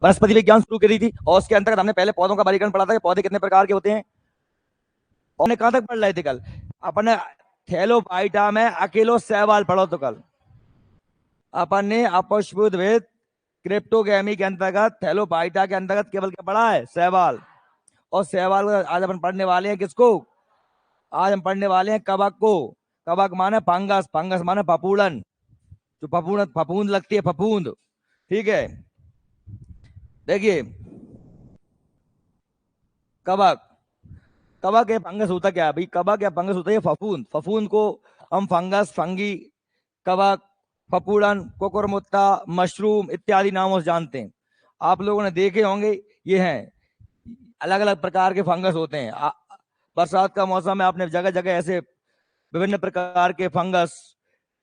वनस्पति विज्ञान शुरू करी थी और उसके अंतर्गत हमने पहले पौधों का वर्गीकरण पढ़ा था कि पौधे कितने प्रकार के होते हैं। और कहां तक पढ़ रहे थे कल अपने थैलोफाइटा में अकेलो सवाल पढ़ो तो कल अपन ने अपशुद्ध क्रिप्टोगेमी के अंतर्गत थैलोफाइटा के अंतर्गत केवल क्या पढ़ा है, सवाल। और सवाल आज अपन पढ़ने वाले हैं किसको, आज हम पढ़ने वाले हैं कवक को। कवक माने फंगस, फंगस माने फफूंद, जो फफूंद फफूंद लगती है, फफूंद। ठीक है, देखिए कवक, कवक या फंगस होता क्या है भाई, कवक या फंगस होता है फफूंद। फफूंद को हम फंगस, फंगी, कवक, फफूंद, कोकुरमुत्ता, मशरूम इत्यादि नामों से जानते हैं। आप लोगों ने देखे होंगे, ये हैं अलग अलग प्रकार के फंगस होते हैं। बरसात का मौसम है, आपने जगह जगह ऐसे विभिन्न प्रकार के फंगस,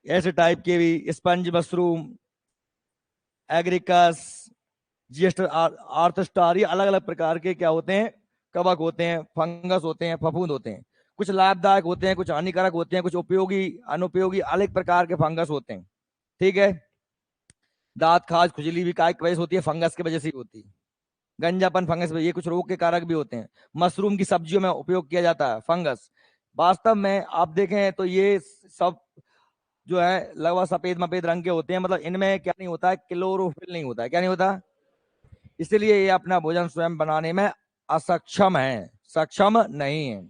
ऐसे टाइप के भी, स्पंज मशरूम, एग्रिकस, जिएस्टर, आर्थस्टार, ये अलग अलग प्रकार के क्या होते हैं, कवक होते हैं, फंगस होते हैं, फफूंद होते हैं। कुछ लाभदायक होते हैं, कुछ हानिकारक होते हैं, कुछ उपयोगी, अनुपयोगी, अलग प्रकार के फंगस होते हैं। ठीक है, दांत, खाज, खुजली भी काय की वजह से होती है, फंगस की वजह से ही होती है। गंजापन फंगस, ये कुछ रोग के कारक भी होते हैं। मशरूम की सब्जियों में उपयोग किया जाता है फंगस। वास्तव में आप देखें तो ये सब जो है लगभग सफेद मफेद रंग के होते हैं, मतलब इनमें क्या नहीं होता है, क्लोरोफिल नहीं होता है। क्या नहीं होता, इसलिए ये अपना भोजन स्वयं बनाने में असक्षम है, सक्षम नहीं है।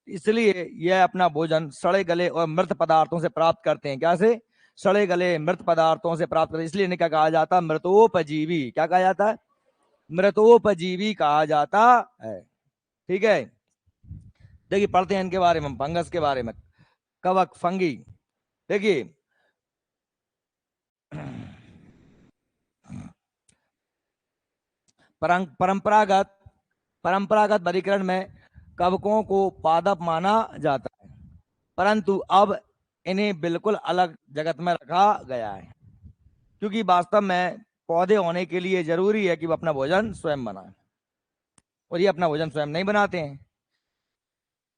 इसलिए यह अपना भोजन सड़े गले और मृत पदार्थों से प्राप्त करते हैं। क्या से, सड़े गले मृत पदार्थों से प्राप्त करते हैं। इसलिए इन्हें क्या कहा जाता है, मृतोपजीवी। क्या कहा जाता है, मृतोपजीवी कहा जाता है। ठीक है, देखिए पढ़ते हैं इनके बारे में, फंगस के बारे में, कवक, फंगी। देखिए परंपरागत परंपरागत वर्गीकरण में कवकों को पादप माना जाता है, परंतु अब इन्हें बिल्कुल अलग जगत में रखा गया है, क्योंकि वास्तव में पौधे होने के लिए जरूरी है कि वो अपना भोजन स्वयं बनाए, और ये अपना भोजन स्वयं नहीं बनाते हैं।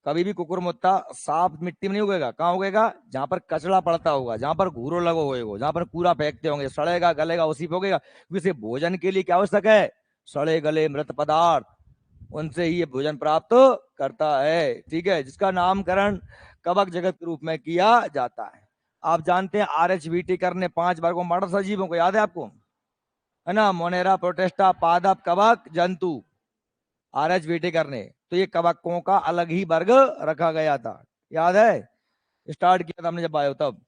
कभी भी कुकुरमुत्ता साफ मिट्टी में नहीं उगेगा। कहाँ उगेगा, जहां पर कचरा पड़ता होगा, जहां पर घूरो लगो होएगा, जहां पर कूड़ा फेंकते होंगे, सड़ेगा गलेगा उसी पे उगेगा, क्योंकि इसे भोजन के लिए क्या आवश्यक है, सड़े गले मृत पदार्थ, उनसे ही ये भोजन प्राप्त करता है। ठीक है, जिसका नामकरण कवक जगत के रूप में किया जाता है। आप जानते हैं RHVT ने 5 वर्गों में बांटा सजीवों को, याद है आपको, है ना, मोनेरा, प्रोटेस्टा, पादप, कवक, जंतु। RHVT ने तो ये कवकों का अलग ही वर्ग रखा गया था, याद है, स्टार्ट किया था हमने जब आयो तब।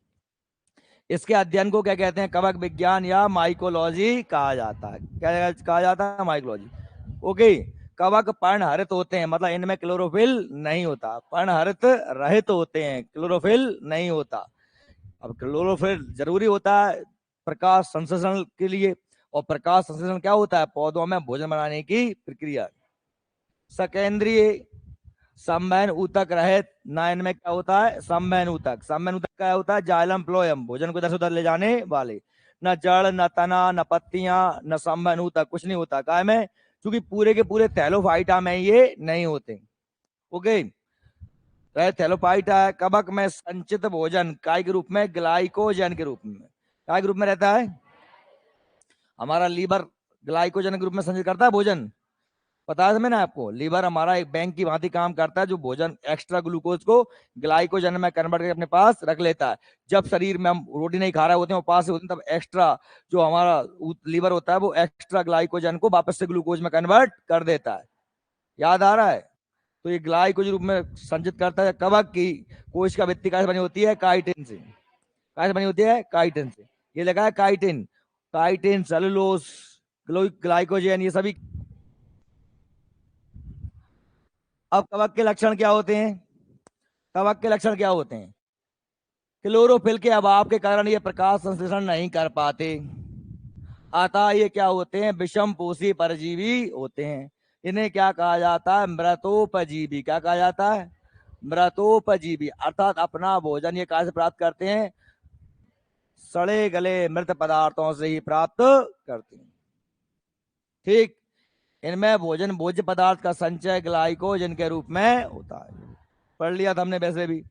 इसके अध्ययन को क्या कहते हैं, कवक विज्ञान या माइकोलॉजी कहा जाता है। क्या कहा जाता है, माइकोलॉजी। ओके, कवक पर्णहरित होते हैं, मतलब इनमें क्लोरोफिल नहीं होता, पर्णहरित रहित होते हैं, क्लोरोफिल नहीं होता। अब क्लोरोफिल जरूरी होता है प्रकाश संश्लेषण के लिए, और प्रकाश संश्लेषण क्या होता है, पौधों में भोजन बनाने की प्रक्रिया। सकेंद्रीय संवहन ऊतक रहित ना, इनमें क्या होता है, संवहन ऊतक। संवहन ऊतक क्या होता है, जाइलम फ्लोएम, भोजन को इधर से उधर ले जाने वाले। न जड़, न तना, न पत्तियां, न संवहन ऊतक, कुछ नहीं होता। काय में, क्योंकि पूरे के पूरे थैलोफाइटा में ये नहीं होते। ओके, थैलोफाइटा है। कवक में संचित भोजन काय के रूप में, ग्लाइकोजन के रूप में, काय के रूप में रहता है, हमारा लीवर ग्लाइकोजन के रूप में संचित करता है भोजन। बताया था मैंने आपको, लीवर हमारा एक बैंक की भांति काम करता है, जो भोजन एक्स्ट्रा ग्लूकोज को ग्लाइकोजन में कन्वर्ट करके अपने पास रख लेता है। जब शरीर में हम रोटी नहीं खा रहे होते हैं, उपास से होते हैं, तब एक्स्ट्रा जो हमारा लीवर होता है वो एक्स्ट्रा ग्लाइकोजन को वापस से ग्लूकोज में कन्वर्ट कर देता है। याद आ रहा है, तो ये ग्लाइकोजन रूप में संचित करता है। कवक की कोशिका भित्ति कैसे बनी होती है, काइटिन से। कैसे बनी होती है, काइटिन से। ये लगा है काइटिन, काइटिन, सेलुलोज, ग्लाइकोजन, ये सभी। अब कवक के लक्षण क्या होते हैं, कवक के लक्षण क्या होते हैं, क्लोरोफिल के अभाव के कारण ये प्रकाश संश्लेषण नहीं कर पाते, अतः ये क्या होते हैं, विषम पोषी परजीवी होते हैं। इन्हें क्या कहा जाता है, मृतोपजीवी। क्या कहा जाता है, मृतोपजीवी, अर्थात अपना भोजन ये कहां से प्राप्त करते हैं, सड़े गले मृत पदार्थों से ही प्राप्त करते हैं। ठीक, इनमें भोजन भोज्य पदार्थ का संचय ग्लाइकोजन के रूप में होता है, पढ़ लिया था हमने वैसे भी।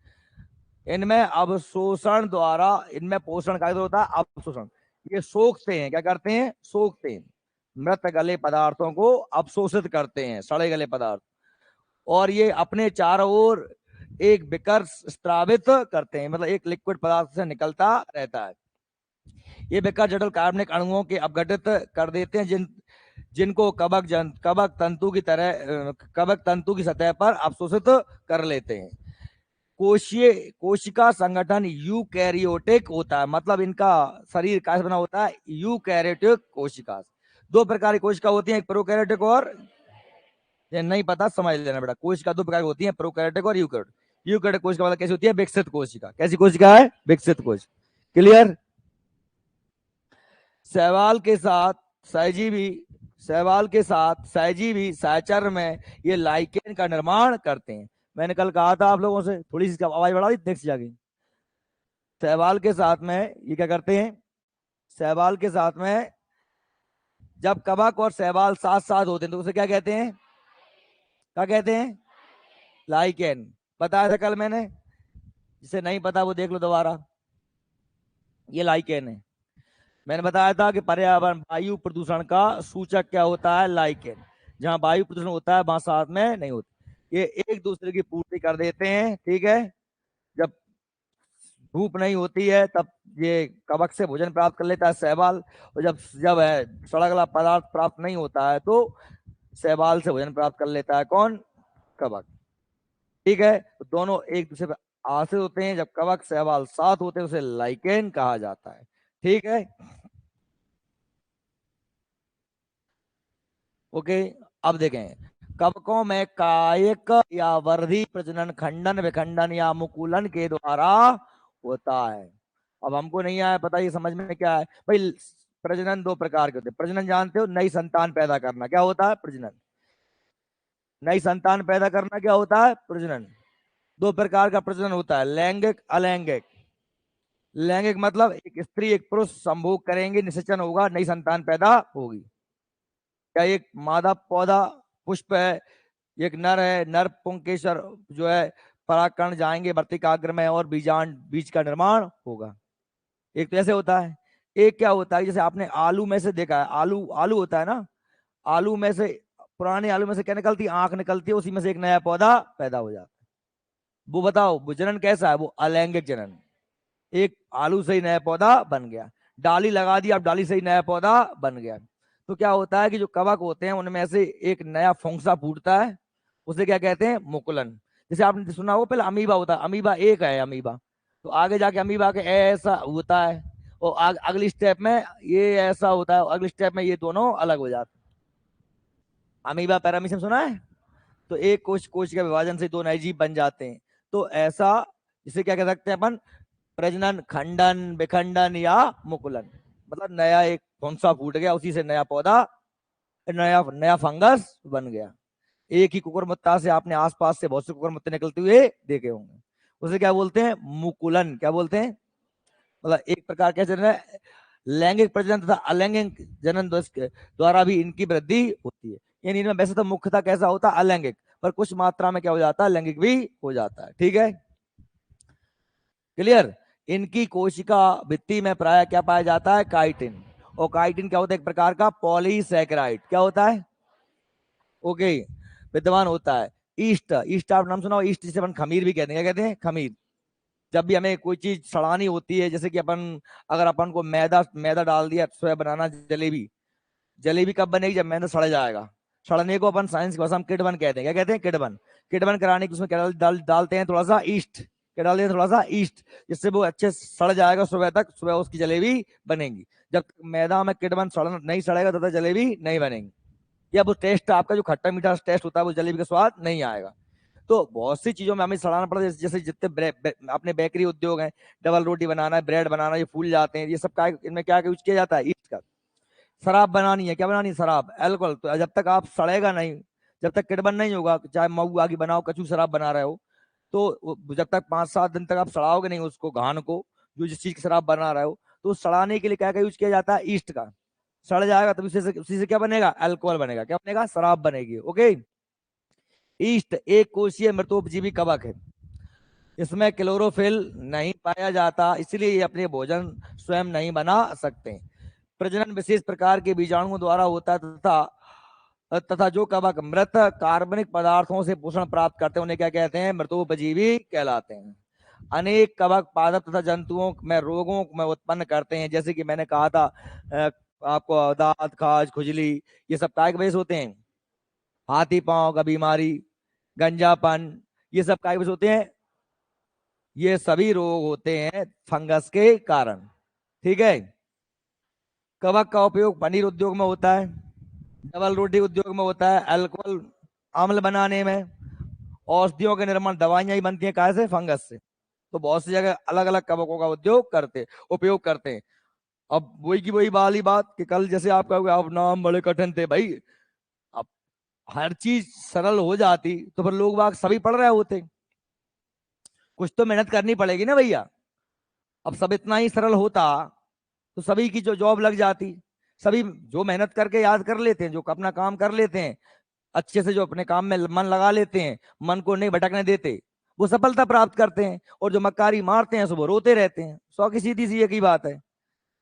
इनमें अवशोषण द्वारा, इनमें पोषण का होता है, अवशोषण, ये सोखते हैं, क्या करते हैं, सोखते हैं। मृत गले पदार्थों को अवशोषित करते हैं, सड़े गले पदार्थ, और ये अपने चारों ओर एक विकर स्रावित करते हैं, मतलब एक लिक्विड पदार्थ से निकलता रहता है। ये विकर जटिल कार्बनिक अणुओं के अपघटित कर देते हैं, जिनको कवक तंतु की तरह कवक तंतु की सतह पर अवशोषित कर लेते हैं। कोशिका संगठन यूकैरियोटिक होता है, मतलब इनका शरीर कैसे बना होता है, यूकैरियोटिक कोशिका। दो प्रकार की कोशिका होती है, एक प्रोकैरियोटिक और, ये नहीं पता समझ लेना बेटा, कोशिका दो प्रकार की होती है, प्रोकैरियोटिक और यूकैरियोटिक। यूकैरियोटिक कोशिका मतलब कैसी होती है, विकसित कोशिका। कैसी कोशिका है, विकसित कोशिका। क्लियर। शैवाल के साथ सहजीवी शैवाल के साथ सहजीवी सहचर्य में ये लाइकेन का निर्माण करते हैं। मैंने कल कहा था आप लोगों से, थोड़ी सी आवाज बढ़ा दी, नेक्स्ट जाके। शैवाल के साथ में ये क्या करते हैं, शैवाल के साथ में जब कवक और शैवाल साथ साथ होते हैं तो उसे क्या कहते हैं, क्या कहते हैं, लाइकेन। बताया था कल मैंने, जिसे नहीं पता वो देख लो दोबारा, ये लाइकेन है। मैंने बताया था कि पर्यावरण वायु प्रदूषण का सूचक क्या होता है, लाइकेन। जहां वायु प्रदूषण होता है वहां साथ में नहीं होती, ये एक दूसरे की पूर्ति कर देते हैं, ठीक है। जब धूप नहीं होती है तब ये कवक से भोजन प्राप्त कर लेता है शैवाल, और जब जब है सड़गला पदार्थ प्राप्त नहीं होता है तो शैवाल से भोजन प्राप्त कर लेता है कौन, कवक। ठीक है, तो दोनों एक दूसरे पर आश्रित होते हैं। जब कवक शैवाल साथ होते हैं उसे लाइकेन कहा जाता है। ठीक है, ओके। अब देखें, कवकों में कायिक या वर्धी प्रजनन खंडन विखंडन या मुकुलन के द्वारा होता है। अब हमको नहीं आया पता ये समझ में क्या है भाई। प्रजनन दो प्रकार के होते हैं, प्रजनन जानते हो, नई संतान पैदा करना, क्या होता है प्रजनन। नई संतान पैदा करना क्या होता है, प्रजनन। दो प्रकार का प्रजनन होता है, लैंगिक अलैंगिक। लैंगिक मतलब एक स्त्री एक पुरुष संभोग करेंगे, निषेचन होगा, नई संतान पैदा होगी। क्या एक मादा पौधा पुष्प है, एक नर है, नर पुंकेसर जो है परागकण जाएंगे वर्तिकाग्र में और बीज का निर्माण होगा। एक तो ऐसे होता है। एक क्या होता है, जैसे आपने आलू में से देखा है, आलू आलू होता है ना, आलू में से, पुराने आलू में से क्या निकलती है, आंख निकलती है, उसी में से एक नया पौधा पैदा हो जाता है। वो बताओ वो जनन कैसा है, वो अलैंगिक जनन। एक आलू से ही नया पौधा बन गया, डाली लगा दी, अब डाली से ही नया पौधा बन गया। तो क्या होता है कि जो कवक होते हैं उनमें से एक नया फोंसा फूटता है, उसे क्या कहते हैं, मुकुलन। जैसे आपने सुना हो पहले अमीबा होता है, अमीबा एक है अमीबा, तो आगे जाके अमीबा के ऐसा होता है, और अगली स्टेप में ये ऐसा होता है, अगली स्टेप में ये दोनों अलग हो जाते हैं। अमीबा पैरामीशियम सुना है, तो एक कोश कोश के विभाजन से दो नए जीव बन जाते हैं। तो ऐसा इसे क्या कह सकते हैं अपन, प्रजनन खंडन विखंडन या मुकुलन। मतलब नया एक फंसा फूट गया, उसी से नया पौधा, नया नया फंगस बन गया। एक ही कुकुरमुत्ता से आपने आसपास से बहुत से कुकुरमुत्ते निकलते हुए देखे होंगे, उसे क्या बोलते हैं, मुकुलन। क्या बोलते हैं, मतलब एक प्रकार के जनन है। लैंगिक प्रजनन तथा अलैंगिक जनन द्वारा भी इनकी वृद्धि होती है। यानी इनमें वैसे तो मुख्यतः कैसा होता है, अलैंगिक, पर कुछ मात्रा में क्या हो जाता है, लैंगिक भी हो जाता है। ठीक है, क्लियर। इनकी कोशिका भित्ति में प्राय क्या पाया जाता है, काइटिन। और काइटिन क्या होता है, एक प्रकार का पॉलीसैकेराइड। क्या होता है, ओके, विद्यमान होता है। ईस्ट, ईस्ट आप नाम सुना हो, ईस्ट जिसे अपन खमीर भी कहते हैं। क्या कहते हैं, खमीर। जब भी हमें कोई चीज सड़ानी होती है, जैसे कि अपन, अगर अपन को मैदा मैदा डाल दिया सुबह बनाना जलेबी, जलेबी कब बनेगी, जब मैदा सड़ जाएगा। सड़ने को अपन साइंस की भाषा में किडबन कहते हैं। क्या कहते हैं, किडबन। किडबन कराने की उसमें क्या डालते हैं, थोड़ा सा ईस्ट। क्या डालते हैं, थोड़ा सा ईस्ट, जिससे वो अच्छे सड़ जाएगा, सुबह तक, सुबह उसकी जलेबी बनेगी। जब तक मैदा में किडबन नहीं सड़ेगा तब तक जलेबी नहीं बनेगी, या वो टेस्ट आपका जो खट्टा मीठा टेस्ट होता है वो जलेबी का स्वाद नहीं आएगा। तो बहुत सी चीजों में हमें सड़ाना पड़ता है, जैसे जितने अपने बेकरी उद्योग हैं, डबल रोटी बनाना है, ब्रेड बनाना, ये फूल जाते हैं, ये सब का इनमें क्या यूज किया जाता है, ईस्ट का। शराब बनानी है, क्या बनानी है, शराब, अल्कोहल। तो जब तक आप सड़ेगा नहीं, जब तक किडबन नहीं होगा, चाहे मऊ आगे बनाओ, कचू शराब बना रहे हो, तो जब तक 5-7 दिन तक आप सड़ाओगे नहीं उसको, घान को, जो जिस चीज की शराब बना रहे हो, तो सड़ाने के लिए क्या यूज किया जाता है, ईस्ट का। सड़ जाएगा तब उसी से क्या बनेगा, अल्कोहल बनेगा। क्या बनेगा, शराब बनेगी। ओके। ईस्ट एक कोशीय मृतोपजीवी कवक है, इसमें क्लोरोफिल नहीं पाया जाता, इसलिए ये अपने भोजन स्वयं नहीं बना सकते। प्रजनन विशेष प्रकार के बीजाणुओं द्वारा होता है तथा जो कवक मृत कार्बनिक पदार्थों से पोषण प्राप्त करते हैं उन्हें क्या कहते हैं? मृतोपजीवी कहलाते हैं। अनेक कवक पादप तथा जंतुओं में रोगों में उत्पन्न करते हैं, जैसे कि मैंने कहा था आपको दांत खाज खुजली, ये सब काय के वजह से होते हैं? हाथी पांव का बीमारी, गंजापन, ये सब काय के वजह से होते हैं? ये सभी रोग होते हैं फंगस के कारण। ठीक है। कवक का उपयोग पनीर उद्योग में होता है, डबल रोटी उद्योग में होता है, अल्कोहल अम्ल बनाने में, औषधियों के निर्माण, दवाइयां ही बनती हैं काय से? फंगस से। तो बहुत सी जगह अलग अलग कवकों का उपयोग करते हैं। अब वही की वही वाली बात कि कल जैसे आप कहोगे आप नाम बड़े कठिन थे भाई, अब हर चीज सरल हो जाती तो फिर लोग बाग सभी पढ़ रहे होते। कुछ तो मेहनत करनी पड़ेगी ना भैया। अब सब इतना ही सरल होता तो सभी की जो जॉब लग जाती। सभी जो मेहनत करके याद कर लेते हैं, जो अपना काम कर लेते हैं अच्छे से, जो अपने काम में मन लगा लेते हैं, मन को नहीं भटकने देते, वो सफलता प्राप्त करते हैं। और जो मक्कारी मारते हैं वो रोते रहते हैं। सौ की सीधी सी एक ही बात है।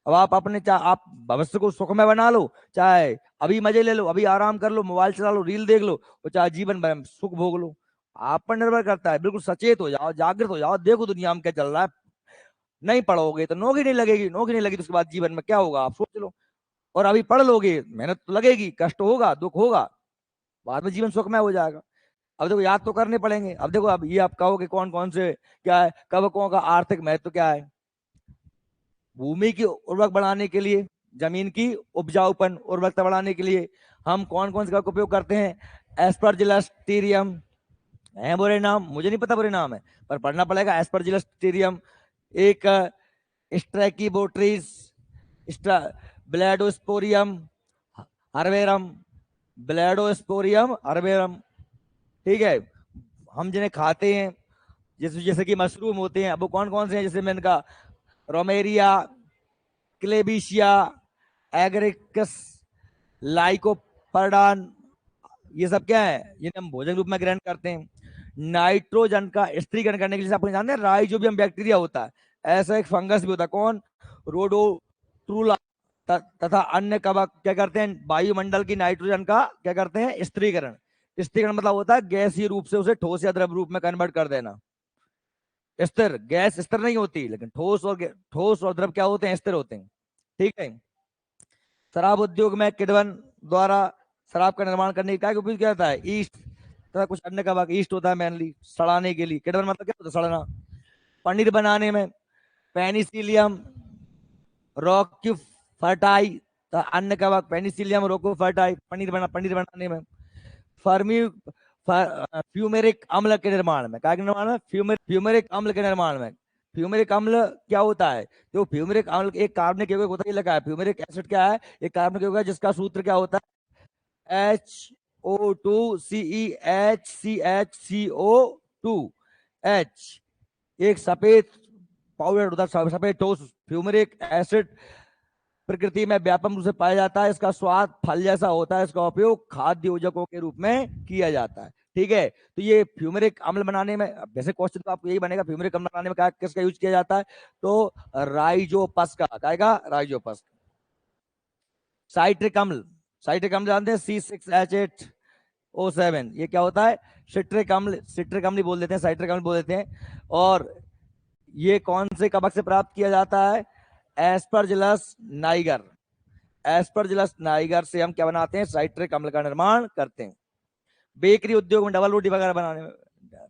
अब आप अपने आप भविष्य को सुखमय बना लो, चाहे अभी मजे ले लो, अभी आराम कर लो, मोबाइल चला लो, रील देख लो, और चाहे जीवन में सुख भोग लो, आप पर निर्भर करता है। बिल्कुल सचेत हो जाओ, जागृत हो जाओ, देखो दुनिया में क्या चल रहा है। नहीं पढ़ोगे तो नौकरी नहीं लगेगी, नौकरी नहीं लगी तो उसके बाद जीवन में क्या होगा आप सोच लो। और अभी पढ़ लोगे, मेहनत तो लगेगी, कष्ट होगा, दुख होगा, बाद में जीवन सुखमय हो जाएगा। अब देखो याद तो करने पड़ेंगे। अब देखो, अब ये आप कहोगे कौन कौन से क्या है? कवकों का आर्थिक महत्व क्या है? भूमि की उर्वरक बढ़ाने के लिए, जमीन की उपजाऊपन उर्वरकता बढ़ाने के लिए हम कौन कौन से का उपयोग करते हैं? एस्परजिलस है बुरे नाम, मुझे नहीं पता बुरे नाम है, पर पढ़ना पड़ेगा। एस्परजिलस एक स्ट्रैकीबोट्रीज, ब्लैडोस्पोरियम हर्बेरम, ब्लैडोस्पोरियम हर्बेरम। ठीक है। हम जिन्हें खाते हैं, जैसे जैसे कि मशरूम होते हैं, अब वो कौन कौन से हैं? जैसे मैंने कहा रोमेरिया, क्लेबिशिया, एगरिकस, लाइकोपर्डान, ये सब क्या है? ये हम भोजन रूप में ग्रहण करते हैं। नाइट्रोजन का स्त्रीकरण करने के लिए आप जानते हैं राइजोबियम बैक्टीरिया होता है, ऐसा एक फंगस भी होता है। कौन? रोडोट्रूला। तथा अन्य कवक क्या करते हैं? वायुमंडल की नाइट्रोजन का क्या करते हैं? स्त्रीकरण। स्त्रीकरण मतलब होता है गैसीय रूप से उसे ठोस या द्रव रूप में कन्वर्ट कर देना। स्थिर गैस स्थिर नहीं होती, लेकिन ठोस और द्रव क्या होते हैं? स्थिर होते हैं। ठीक है। शराब उद्योग में किण्वन द्वारा शराब का निर्माण करने का उपयोग किया जाता है? ईस्ट तथा कुछ अन्य का ईस्ट होता है मेनली सड़ाने के लिए। किण्वन मतलब क्या होता है? सड़ना। पनीर बनाने में पेनिसिलियम रोक्यूफर्टाई, अन्य का पेनिसिलियम रोक्यूफर्टाई, पनीर बनाने में। फर्मी फ्यूमेरिक अम्ल के निर्माण में, क्या के निर्माण में? फ्यूमेरिक अम्ल के निर्माण में। फ्यूमेरिक अम्ल क्या होता है? तो फ्यूमेरिक अम्ल एक कार्बनिक यौगिक होता है, लिखा है। फ्यूमेरिक एसिड क्या है? एक कार्बनिक यौगिक जिसका सूत्र क्या होता है? HO2CEHCH। एक सफेद पाउडर होता है, सफेद ठोस। फ्यूमेरिक एसिड प्रकृति में व्यापक रूप से पाया जाता है। इसका स्वाद फल जैसा होता है। इसका उपयोग खाद्य योजकों के रूप में किया जाता है। ठीक है। तो ये फ्यूमेरिक अम्ल बनाने में, वैसे क्वेश्चन तो आपको यही बनेगा, फ्यूमेरिक अम्ल बनाने में क्या किसका यूज किया जाता है? तो राइजोपस का। क्या? राइजोपस। साइट्रिक अम्ल जानते हैं? C6H8O7, ये क्या होता है? सिट्रिक अम्ल बोल देते हैं, साइट्रिक अम्ल बोल देते हैं। और ये कौन से कवक से प्राप्त किया जाता है? Aspergillus Niger. एस्परजिलस नाइगर से हम क्या बनाते हैं? साइट्रिक अम्ल का निर्माण करते हैं। बेकरी उद्योग में डबल रोटी वगैरह बनाने में,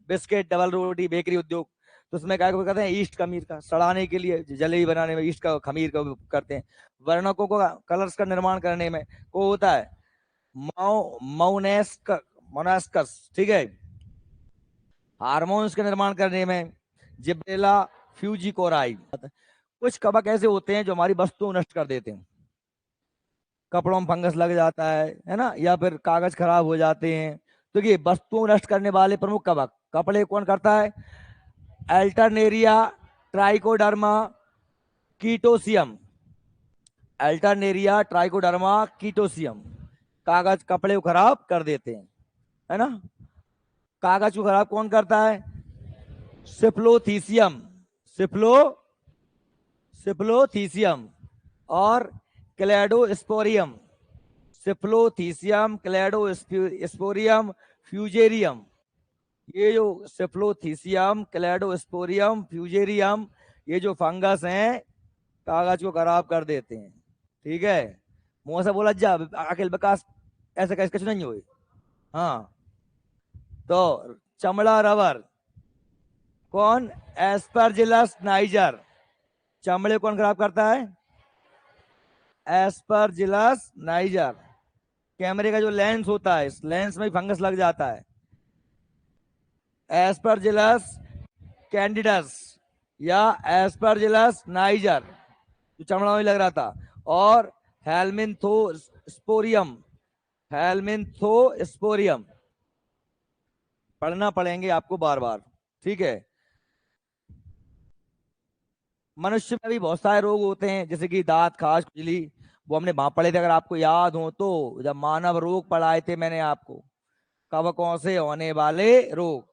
बिस्किट, डबल रोटी, बेकरी उद्योग, तो उसमें क्या करते हैं? ईस्ट खमीर का। सड़ाने के लिए, जलेबी बनाने में ईस्ट का खमीर का उपयोग करते हैं। वर्णकों को कलर्स का निर्माण करने में को होता है मोनास्कस। ठीक है। हार्मोन्स का निर्माण करने में जिब्रेला फ्यूजिकोराई। कुछ कवक ऐसे होते हैं जो हमारी वस्तुओं नष्ट कर देते हैं। कपड़ों में फंगस लग जाता है ना, या फिर कागज खराब हो जाते हैं। तो ये वस्तुओं नष्ट करने वाले प्रमुख कवक। कपड़े कौन करता है? Alternaria Trichoderma Chaetomium. Alternaria Trichoderma Chaetomium कागज कपड़े को खराब कर देते हैं, है ना। कागज को खराब कौन करता है? सिफ्लोथीसियम। सिफ्लोथीसियम और क्लैडोस्पोरियम, सिफ्लोथीसियम, क्लैडोस्पोरियम, फ्यूजेरियम। ये जो सिफ्लोथीसियम, क्लैडोस्पोरियम, फ्यूजेरियम, ये जो फंगस हैं कागज को खराब कर देते हैं। ठीक है, मुंह से बोला जा अखिल विकास ऐसे कैसे कुछ नहीं हुई। हाँ, तो चमड़ा रबर कौन? Aspergillus niger. चमड़े कौन खराब करता है? Aspergillus niger. कैमरे का जो लेंस होता है, इस लेंस में फंगस लग जाता है। एस्परजिलस कैंडिडस या एस्परजिलस नाइजर जो चमड़ा में लग रहा था, और हेलमिंथोस्पोरियम, हेलमिंथोस्पोरियम पढ़ना पड़ेंगे आपको बार बार। ठीक है, मनुष्य में भी बहुत सारे रोग होते हैं जैसे कि दांत, खाज, खुजली, वो हमने वहां पढ़े थे अगर आपको याद हो तो, जब मानव रोग पढ़ाए थे मैंने आपको, कवकों से होने वाले रोग,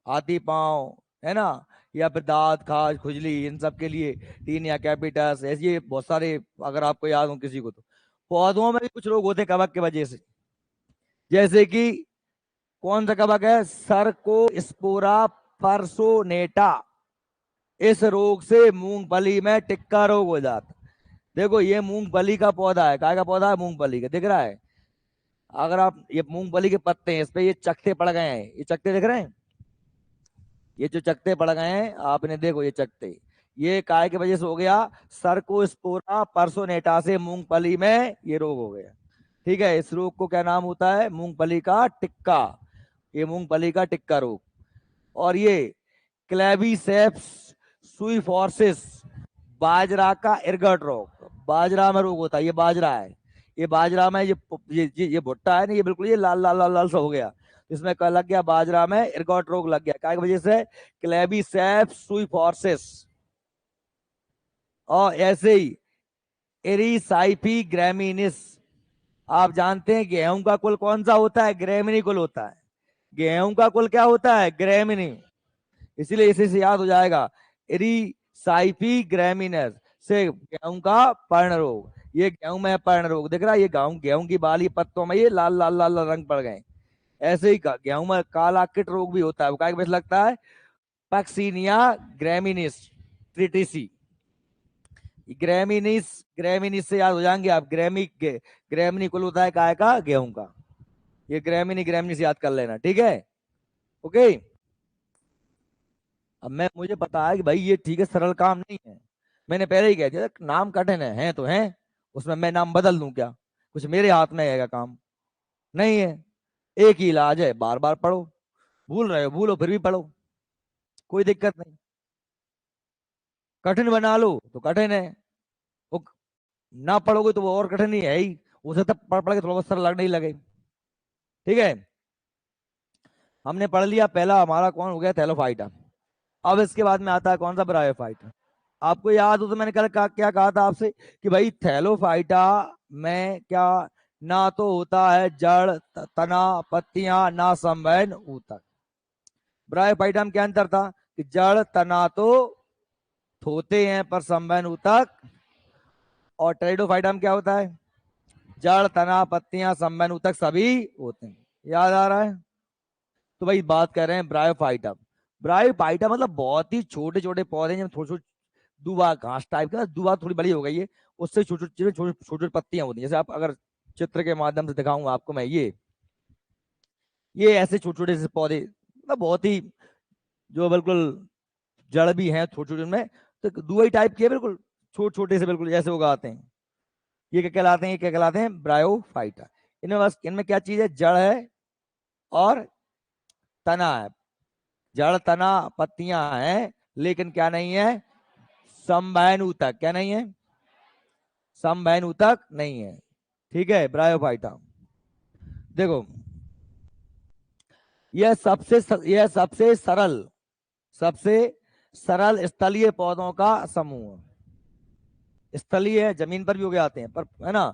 हाथी पांव, है ना, या फिर दांत, खाज, खुजली, इन सब के लिए टीनिया कैपिटस, ऐसे बहुत सारे अगर आपको याद हो किसी को तो। पौधों में भी कुछ रोग होते हैं कवक की वजह से, जैसे कि कौन सा कवक है? सर्कोस्पोरा परसोनेटा। इस रोग से मूंगफली में टिक्का रोग हो जाता। देखो ये मूंगफली का पौधा है, काय का पौधा है? मूंगफली का, दिख रहा है? अगर आप ये मूंगफली के पत्ते हैं, इस पे ये चकते पड़ गए हैं, ये चकते दिख रहे हैं? ये जो चकते पड़ गए हैं आपने देखो, ये चकते, ये काय की वजह से हो गया? सर्कोस्पोरा परसोनेटा से मूंगफली में ये रोग हो गया। ठीक है, इस रोग को क्या नाम होता है? मूंगफली का टिक्का। ये मूंगफली का टिक्का रोग। और ये क्लेविसेप्स सुईफोर्सिस, बाजरा का इरगट रोग, बाजरा में रोग होता है। ये बाजरा है, ये बाजरा में ये भुट्टा है ना, ये बिल्कुल ये लाल लाल लाल लाल सा हो गया, इसमें क्या लग गया? बाजरा में इरगट रोग लग गया, क्या की वजह से? क्लेविसेप्स सुईफोर्सिस। और ऐसे ही एरिसाइफी ग्रेमिनिस। आप जानते हैं गेहूं का कुल कौन सा होता है? ग्रेमिनी कुल होता है। गेहूं का कुल क्या होता है? ग्रेमिनी। इसीलिए इसी से याद हो जाएगा, एरिसाइफी ग्रेमिनस से गेहूं का पर्ण रोग। ये गेहूं में पर्ण रोग दिख रहा है, ये गेहूं गेहूं की बाली पत्तों में ये लाल लाल लाल लाल रंग पड़ गए। ऐसे ही गेहूं में काला किट रोग भी होता है, वो क्या लगता है? पक्सीनिया ग्रेमिनिस ट्रिटिसी। ग्रेमिनिस, ग्रेमिनिस से याद हो जाएंगे आप, ग्रेमिनी कुल होता है काय का? गेहूं का। ये ग्रेमिनी ग्रेमिनिस याद कर लेना, ठीक है? ओके। अब मैं मुझे पता है कि भाई ये ठीक है, सरल काम नहीं है, मैंने पहले ही कह दिया नाम कठिन है तो है, उसमें मैं नाम बदल दूं क्या? कुछ मेरे हाथ में है काम? नहीं है। एक ही इलाज है, बार बार पढ़ो, भूल रहे हो भूलो फिर भी पढ़ो, कोई दिक्कत नहीं। कठिन बना लो तो कठिन है, वो ना पढ़ोगे तो वो और कठिन ही है ही, उसे तब पढ़ पढ़ के थोड़ा बहुत सरल लगने ही लगे। ठीक है, हमने पढ़ लिया पहला हमारा कौन हो गया? थैलोफाइटा। अब इसके बाद में आता है कौन सा? ब्रायोफाइटा। आपको याद हो तो मैंने कल क्या कहा था आपसे कि भाई थैलोफाइटा में क्या ना तो होता है जड़, तना, पत्तियां, ना संवहन ऊतक। ब्रायोफाइटा में क्या अंतर था कि जड़ तना तो होते हैं पर संवहन ऊतक, और टेरिडोफाइटा में क्या होता है? जड़, तना, पत्तियां, संवहन ऊतक सभी होते हैं। याद आ रहा है? तो भाई बात कर रहे हैं ब्रायोफाइटा। ब्रायोफाइटा मतलब बहुत ही छोटे छोटे पौधे हैं, थोड़ी छोटी दुबा घास टाइप का, दुबा थोड़ी बड़ी हो गई है, उससे छोटी छोटी छोटी छोटी पत्तियां होती हैं। जैसे आप अगर चित्र के माध्यम से दिखाऊंगा आपको मैं, ये ऐसे छोटे छोटे से पौधे, मतलब बहुत ही जो बिल्कुल जड़ भी हैं छोटे छोटे में, तो दुबई टाइप के बिल्कुल छोटे छोटे से बिल्कुल ऐसे उगाते हैं। ये क्या कहलाते हैं? ये क्या कहलाते हैं? ब्रायोफाइटा। इनमें बस, इनमें क्या चीज है? जड़ है और तना है। जड़, तना, पत्तियां हैं, लेकिन क्या नहीं है? संवहन ऊतक। क्या नहीं है? संवहन ऊतक नहीं है। ठीक है, ब्रायोफाइटा। देखो यह सबसे सरल स्थलीय पौधों का समूह है। स्थलीय है, जमीन पर भी उगे आते हैं पर, है ना,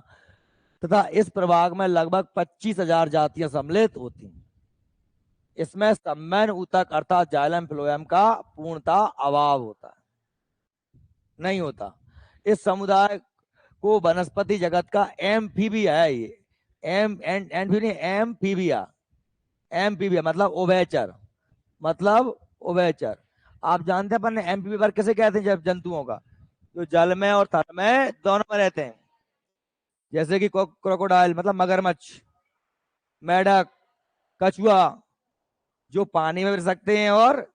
तथा इस प्रभाग में लगभग 25,000 जातियां सम्मिलित होती हैं। इसमें संवहन ऊतक अर्थात जाइलम फ्लोएम का पूर्णता अभाव होता है, नहीं होता। इस समुदाय को वनस्पति जगत का एम्फीबिया है ये। एम्फीबिया, एम्फीबिया मतलब उभयचर, मतलब उभयचर। आप जानते हैं अपन एम्फीबिया वर्ग किसे कहते हैं? जब जंतुओं का जो जल में और थल में दोनों में रहते हैं, जैसे कि क्रोकोडाइल मतलब मगरमच्छ, मेढक, कछुआ, जो पानी में भी रह सकते हैं और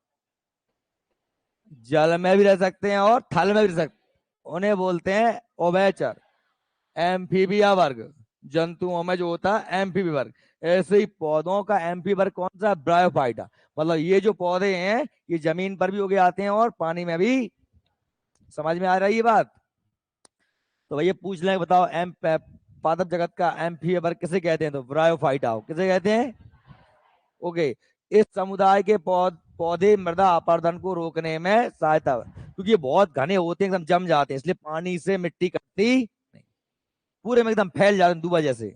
जल में भी रह सकते हैं और थल में भी रह सकते हैं, उन्हें बोलते हैं उभयचर, एम्फीबिया वर्ग। जंतुओं में जो होता है एम्फीबिया वर्ग। ऐसे ही पौधों का एम्फी वर्ग कौन सा? ब्रायोफाइटा। मतलब ये जो पौधे हैं ये जमीन पर भी उगे आते हैं और पानी में भी। समझ में आ रही है बात? तो भैया पूछ लें, बताओ एम पादप जगत का एम्फीबिया वर्ग किसे कहते हैं? तो ब्रायोफाइटा किसे कहते हैं? ओके। इस समुदाय के पौधे मृदा अपरदन को रोकने में सहायता, क्योंकि ये बहुत घने होते हैं, एकदम जम जाते हैं, इसलिए पानी से मिट्टी कटती नहीं, पूरे में एकदम फैल जाते हैं दूबा जैसे।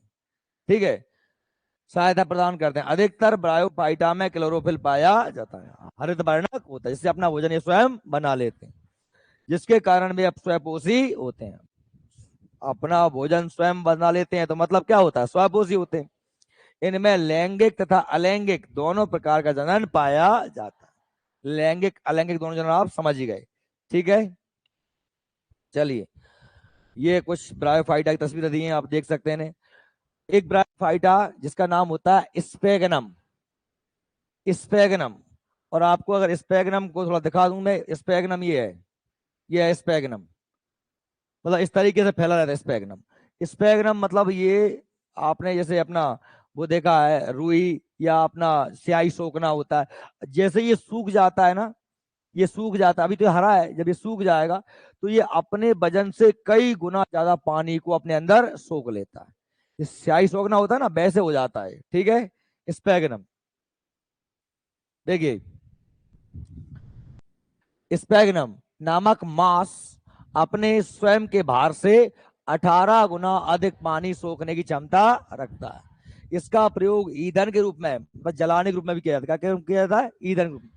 ठीक है, सहायता प्रदान करते हैं। अधिकतर ब्रायोफाइटा में क्लोरोफिल पाया जाता है, हरित वर्णक होता है, जिससे अपना भोजन ये स्वयं बना लेते हैं, जिसके कारण वे अब स्वयंपोषी होते हैं। अपना भोजन स्वयं बना लेते हैं तो मतलब क्या होता है? स्वयंपोषी होते हैं। इनमें लैंगिक तथा अलैंगिक दोनों प्रकार का जनन पाया जाता है। लैंगिक अलैंगिक दोनों जनन आप समझ ही गए। ठीक है, चलिए, ये कुछ ब्रायोफाइटा की तस्वीरें दी हैं, आप देख सकते हैं। एक ब्रायोफाइटा जिसका नाम होता है स्पेगनम, स्पेगनम। और आपको अगर स्पेगनम को थोड़ा दिखा दूं मैं, स्पेगनम ये है स्पेगनम। मतलब इस तरीके से फैला रहता है स्पेगनम। स्पेगनम मतलब ये, आपने जैसे अपना वो देखा है रुई या अपना स्याही सोखना होता है, जैसे ये सूख जाता है ना, ये सूख जाता है, अभी तो ये हरा है, जब ये सूख जाएगा तो ये अपने वजन से कई गुना ज्यादा पानी को अपने अंदर सोख लेता है। ये स्याही सोखना होता है ना, वैसे हो जाता है। ठीक है, स्पेगनम। देखिए, स्पेगनम नामक मांस अपने स्वयं के भार से 18 गुना अधिक पानी सोखने की क्षमता रखता है। इसका प्रयोग ईंधन के रूप में, बस जलाने के रूप में भी किया जाता है। क्या किया जाता है? ईंधन के रूप में।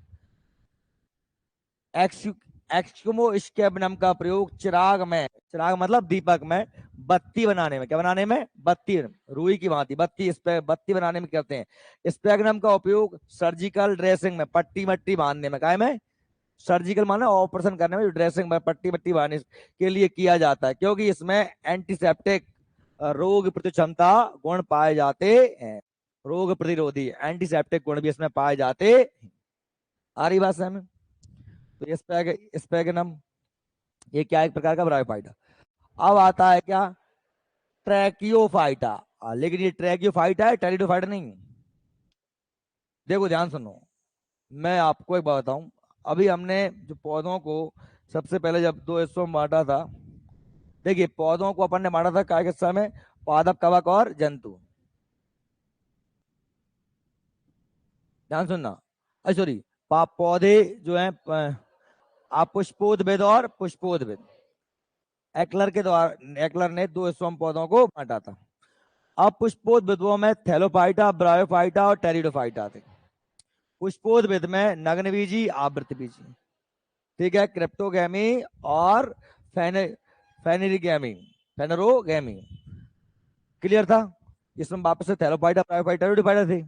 एक्सक्यूमो स्केबनम का प्रयोग चिराग में, चिराग मतलब दीपक में, बत्ती बनाने में, क्या बनाने में? बत्ती, रुई की भांति बत्ती, इस पे बत्ती बनाने में करते हैं। स्पेगनम का उपयोग सर्जिकल ड्रेसिंग में, पट्टी मट्टी बांधने में, काय में? सर्जिकल माना ऑपरेशन करने में, ड्रेसिंग में पट्टी मट्टी बांधने के लिए किया जाता है, क्योंकि इसमें एंटीसेप्टिक, रोग प्रति क्षमता गुण पाए जाते हैं। रोग प्रतिरोधी एंटीसेप्टिक गुण भी इसमें पाए जाते। आ रही बात समझ? तो स्पेगनम ये क्या, एक प्रकार का ब्रायोफाइटा। अब आता है क्या? ट्रैकियोफाइटा। लेकिन ये ट्रैकियोफाइटा है, टेरिडोफाइटा नहीं। देखो ध्यान सुनो, मैं आपको एक बात बताऊं। अभी हमने जो पौधों को सबसे पहले जब दो हिस्सों में बांटा था, देखिए पौधों को अपन ने बांटा था काय के समय? पादप, कवक और जंतु। ध्यान सुनना, सॉरी, पौधे जो है, आप पुष्पोद्भिद और पुष्पोद्भिद। एक्लर के द्वारा, एक्लर ने दो हिस्सों में पौधों को बांटा था। अब पुष्पोद्भिदों में थैलोफाइटा, ब्रायोफाइटा और टेरिडोफाइटा थे। पुष्पोद्भिद में नग्नबीजी, आवृतबीजी, ठीक है, क्रिप्टोगैमी और फेने फेनेरिगैमी, फेनरोगैमी। क्लियर था? इसमें वापस से थैलोफाइटा, ब्रायोफाइटा, टेरिडोफाइटा थे।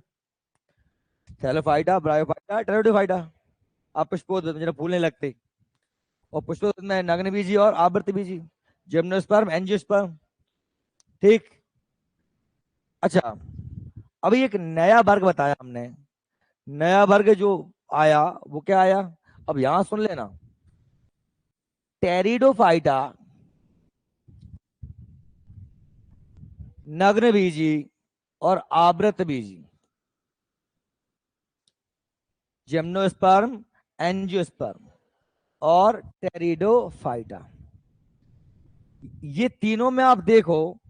Thallophyta, bryophyta, pteridophyta. अब पुष्पोद्भिद में जरा फूलने लगते, और पुष्पोद्भिद में नग्नबीजी और आवृतबीजी, जिम्नोस्पर्म, एंजियोस्पर्म। ठीक। अच्छा, अभी एक नया वर्ग बताया हमने, नया वर्ग जो आया वो क्या आया? अब यहां सुन लेना, टेरिडोफाइटा, नग्न बीजी और आवृत बीजी, जिम्नोस्पर्म, एंजियोस्पर्म और टेरिडोफाइटा। ये तीनों में आप देखो,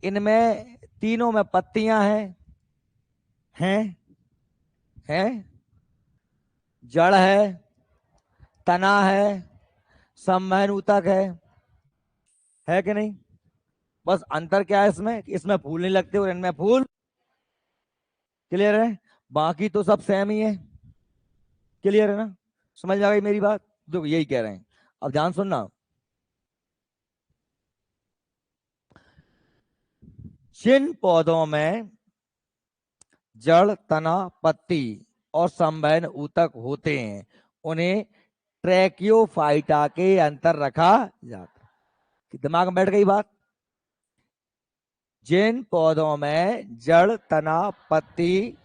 इनमें तीनों में पत्तियां हैं हैं, जड़ है, तना है, संवहन ऊतक है कि नहीं? बस अंतर क्या है इसमें? इसमें फूल नहीं लगते और इनमें फूल। क्लियर है? बाकी तो सब सेम ही है। क्लियर है ना? समझ आ गई मेरी बात? तो यही कह रहे हैं। अब ध्यान सुनना, जिन पौधों में जड़, तना, पत्ती और संवहन ऊतक होते हैं उन्हें ट्रैकियोफाइटा के अंतर रखा जाता है। कि दिमाग में बैठ गई बात? जिन पौधों में जड़, तना, पत्ती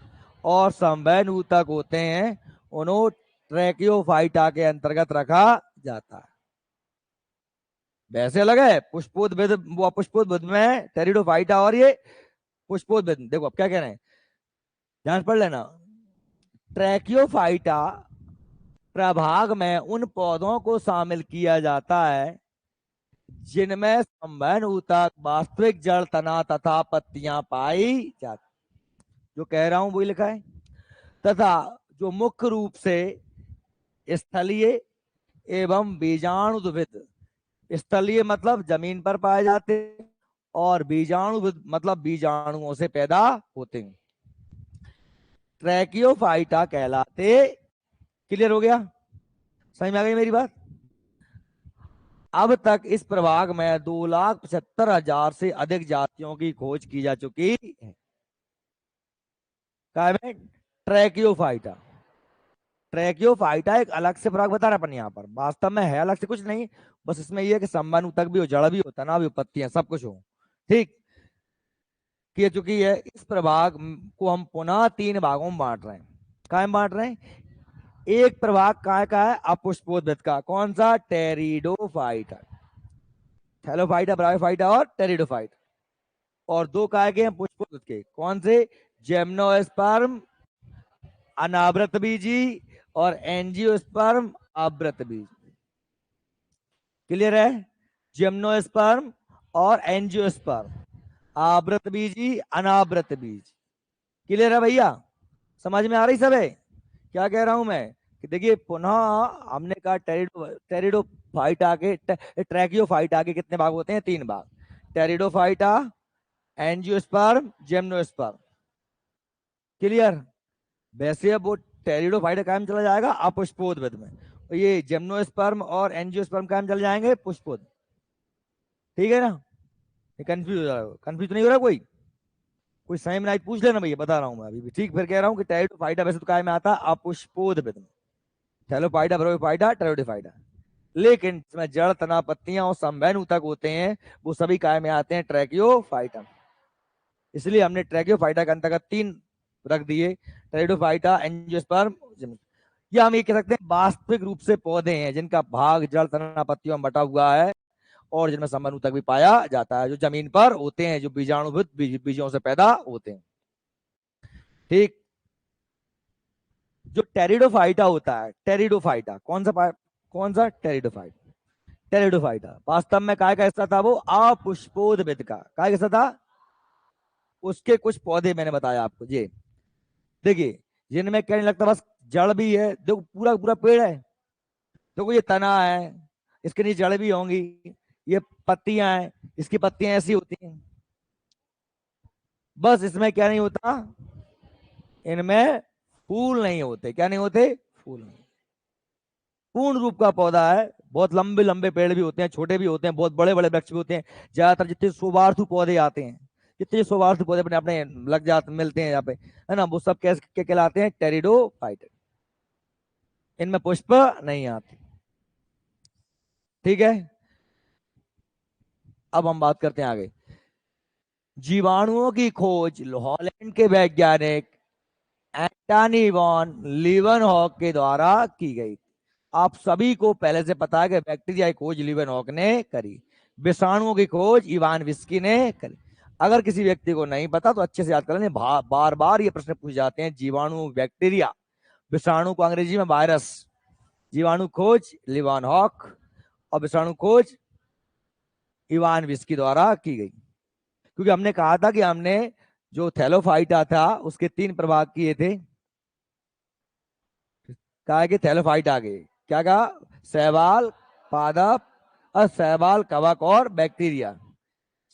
और संवहन ऊतक होते हैं उन्हें ट्रैकियोफाइटा के अंतर्गत रखा जाता है। वैसे अलग है पुष्पोद्भिद, वो पुष्पोद्भिद में टेरिडोफाइटा और ये पुष्पोद्भिद। देखो अब क्या कह रहे हैं, ध्यान से पढ़ लेना। ट्रैकियोफाइटा प्रभाग में उन पौधों को शामिल किया जाता है जिनमें संवहन ऊतक, वास्तविक जड़, तना तथा पत्तियां पाई जाती। जो कह रहा हूं वही लिखा है। तथा जो मुख्य रूप से स्थलीय एवं बीजाणुद्भिद, स्थलीय मतलब जमीन पर पाए जाते हैं और बीजाणु मतलब बीजाणुओं से पैदा होते हैं, ट्रैकियोफाइटा कहलाते। क्लियर हो गया? समझ में आ गई मेरी बात? अब तक इस प्रभाग में 2,75,000 से अधिक जातियों की खोज की जा चुकी है। क्या है? ट्रैकियोफाइटा। ट्रैकियोफाइटा एक अलग से प्रभाग बता रहा अपन यहाँ पर, वास्तव में है अलग से कुछ नहीं, बस इसमें यह है कि संवहन ऊतक भी हो, जड़ भी हो, तना भी हो, पत्तियां सब कुछ हो। ठीक की चुकी है। इस प्रभाग को हम पुनः 3 भागों में बांट रहे हैं। क्या में बांट रहे हैं? एक प्रभाग का है अपुष्पोद्भिद का, कौन सा? टेरिडोफाइटा। थैलोफाइटा, ब्रायोफाइटा और टेरिडोफाइटा। और 2 काय के हैं पुष्पोद्भिद के, कौन से? जिम्नोस्पर्म अनावृत बीजी और एंजियोस्पर्म आवृत बीज। क्लियर है? जिम्नोस्पर्म और एंजियोस्पर्म, आवृत बीजी, अनावृत बीज। क्लियर है भैया? समझ में आ रही सब है क्या कह रहा हूं मैं? कि देखिए पुनः हमने कहा टेरिडोफाइटा के, ट्रैकियोफाइटा के कितने भाग होते हैं? 3 भाग। Pteridophyta, angiosperm, gymnosperm. क्लियर? वैसे अब वो टेरिडोफाइटा कायम चला जाएगा अपुष्पोद्भिद में, और ये जिम्नोस्पर्म और एंजियोस्पर्म कायम चले जाएंगे पुष्पोद। ठीक है ना? ये कंफ्यूज हो रहा है? कंफ्यूज नहीं हो रहा कोई? कोई समय में पूछ लेना भैया, बता रहा हूं मैं अभी भी। ठीक, फिर कह रहा हूं कि टेरिडोफाइटा वैसे तो काय में आता है अपुष्पोद्भिद में, थैलोफाइटा, ब्रोफाइटा, टेरिडोफाइटा। लेकिन इसमें जड़, तना, पत्तियां और संवहन ऊतक होते हैं वो सभी काय में आते हैं ट्रैकियोफाइटा। इसलिए हमने ट्रैकियोफाइटा के अंतर्गत 3 रख दिए, टेरिडोफाइटा, एंजियोस्पर्म, या हम ये कह सकते हैं वास्तविक रूप से पौधे हैं जिनका भाग जड़, तना, पत्तियों में बटा हुआ है और जिनमें संवहन ऊतक भी पाया जाता है, जो जमीन पर होते हैं, जो बीजाणुभूत बीजों से पैदा होते हैं। ठीक। जो टेरिडोफाइटा होता है, टेरिडोफाइटा कौन सा टेरिडोफाइटा? टेरिडोफाइटा वास्तव में काय का हिस्सा था? वो अपुष्पोद्भिद का काय हिस्सा था? उसके कुछ पौधे मैंने बताया आपको ये देखिए, जिनमें क्या नहीं लगता, बस जड़ भी है। देखो पूरा पूरा पेड़ है, देखो ये तना है, इसके नीचे जड़ भी होंगी, ये पत्तियां हैं, इसकी पत्तियां ऐसी होती हैं। बस इसमें क्या नहीं होता? इनमें फूल नहीं होते। क्या नहीं होते? फूल नहीं। पूर्ण रूप का पौधा है, बहुत लंबे लंबे पेड़ भी होते हैं, छोटे भी होते हैं, बहुत बड़े बड़े वृक्ष भी होते हैं। ज्यादातर जितने शोभार्थी पौधे आते हैं, जितने शोभार्थी पौधे अपने अपने लग जाते मिलते हैं यहाँ पे, है ना, वो सब कैसे क्या कहलाते हैं? टेरिडोफाइट। इनमें पुष्प नहीं आते। ठीक है, अब हम बात करते हैं आगे। जीवाणुओं की खोज हॉलैंड के वैज्ञानिक एंटनी वॉन लीवनहॉक के द्वारा की गई। आप सभी को पहले से पता है कि बैक्टीरिया की खोज लीवनहॉक ने करी, विषाणुओं की खोज इवान विस्की ने करी। अगर किसी व्यक्ति को नहीं पता तो अच्छे से याद कर लें, बार बार ये प्रश्न पूछे जाते हैं। जीवाणु बैक्टीरिया, विषाणु को अंग्रेजी में वायरस, जीवाणु खोज लीवनहॉक और विषाणु खोज इवान विस्की द्वारा की गई। क्योंकि हमने कहा था कि हमने जो थैलोफाइटा था उसके 3 प्रभाग किए थे। कहा कि थैलोफाइटा के क्या कहा? शैवाल, पादप, शैवाल, कवक और बैक्टीरिया।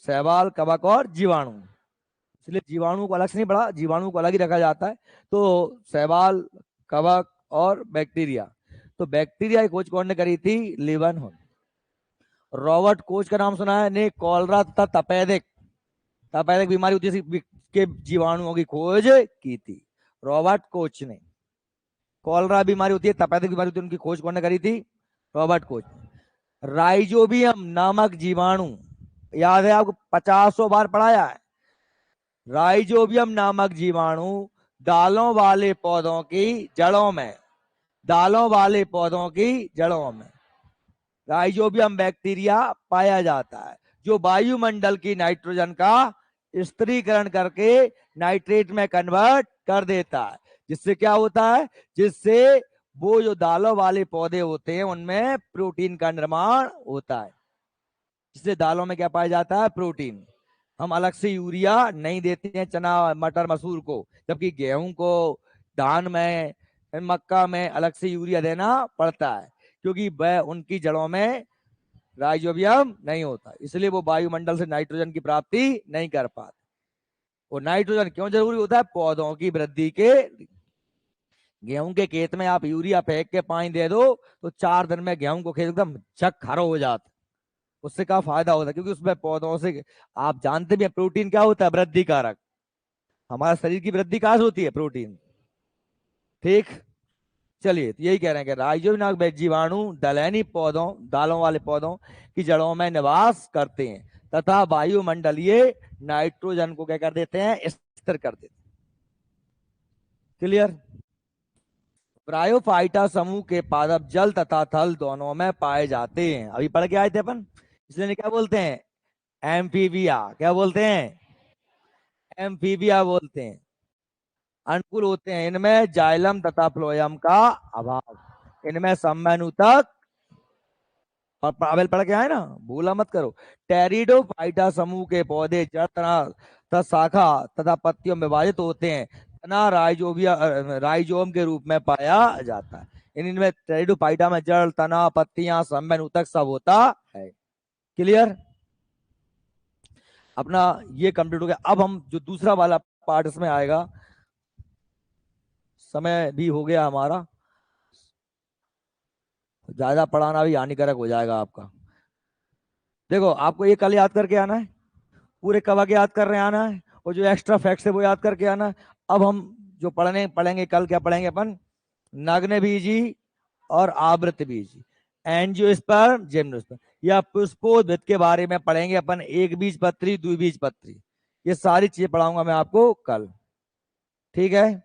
शैवाल, कवक और जीवाणु। इसलिए जीवाणु को अलग से नहीं पढ़ा, जीवाणु को अलग ही रखा जाता है। तो शैवाल, कवक और बैक्टीरिया। तो बैक्टीरिया की खोज कौन ने करी थी? लीवनहॉक। रॉबर्ट कोच का नाम सुना है? ने कॉलरा तथा तपेदिक, तपेदिक बीमारी होती है के जीवाणुओं की खोज की थी रॉबर्ट कोच ने। कॉलरा बीमारी होती है, तपेदिक बीमारी होती है, उनकी खोज कौन ने करी थी? Robert Koch. राइजोबियम नामक जीवाणु, याद है आपको, 50 बार पढ़ाया है। राइजोबियम नामक जीवाणु दालों वाले पौधों की जड़ों में, दालों वाले पौधों की जड़ों में राइजोबियम बैक्टीरिया पाया जाता है, जो वायुमंडल की नाइट्रोजन का स्थिरीकरण करके नाइट्रेट में कन्वर्ट कर देता है। जिससे क्या होता है? जिससे वो जो दालों वाले पौधे होते हैं उनमें प्रोटीन का निर्माण होता है। जिससे दालों में क्या पाया जाता है? प्रोटीन। हम अलग से यूरिया नहीं देते हैं चना मटर मसूर को, जबकि गेहूं को, धान में, मक्का में अलग से यूरिया देना पड़ता है, क्योंकि वह उनकी जड़ों में राइजोबियम नहीं होता, इसलिए वो वायुमंडल से नाइट्रोजन की प्राप्ति नहीं कर पाते। और नाइट्रोजन क्यों जरूरी होता है? पौधों की वृद्धि के। गेहूं के खेत में आप यूरिया फेंक के पानी दे दो तो 4 दिन में गेहूं को खेत एकदम चक खरो हो जाता। उससे क्या फायदा होता है? क्योंकि उसमें पौधों से, आप जानते भी हैं प्रोटीन क्या होता है? वृद्धि कारक। हमारे शरीर की वृद्धि कहां से होती है? प्रोटीन। ठीक। चलिए, तो यही कह रहे हैं कि राइजोबियम जीवाणु दलहनी पौधों, दालों वाले पौधों की जड़ों में निवास करते हैं तथा वायुमंडलीय नाइट्रोजन को क्या कर देते हैं? स्थिर कर देते हैं। क्लियर? ब्रायोफाइटा समूह के पादप जल तथा थल दोनों में पाए जाते हैं। अभी पढ़ के आए थे अपन, इसलिए क्या बोलते हैं? एम्फीबिया। क्या बोलते हैं? एम्फीबिया बोलते हैं। अनुकूल होते हैं, इनमें जाइलम तथा फ्लोएम का अभाव। इनमें समन्वितक, और पावेल पढ़ के आए ना, भूला मत करो। टेरिडोफाइटा समूह के पौधे जड़, तना तथा शाखा तथा पत्तियों में विभाजित होते हैं। तना राइजोम के रूप में पाया जाता है। इनमें टेरिडोफाइटा में जड़, तना, पत्तियां, समन्वितक सब होता है। क्लियर? अपना ये कंप्लीट हो गया। अब हम जो दूसरा वाला पार्ट इसमें आएगा, समय भी हो गया हमारा, ज्यादा पढ़ाना भी हानिकारक हो जाएगा आपका। देखो, आपको ये कल याद करके आना है, पूरे कवा के याद कर रहे आना है, और जो एक्स्ट्रा फैक्ट्स है वो याद करके आना है। अब हम जो पढ़ेंगे कल, क्या पढ़ेंगे अपन? नग्न बीजी और आवृत बीजी, एंजियोस्पर्म, जिम्नोस्पर्म, या पुष्पोद्भिद के बारे में पढ़ेंगे अपन। एक बीज पत्री, द्विबीज पत्री, ये सारी चीजें पढ़ाऊंगा मैं आपको कल। ठीक है?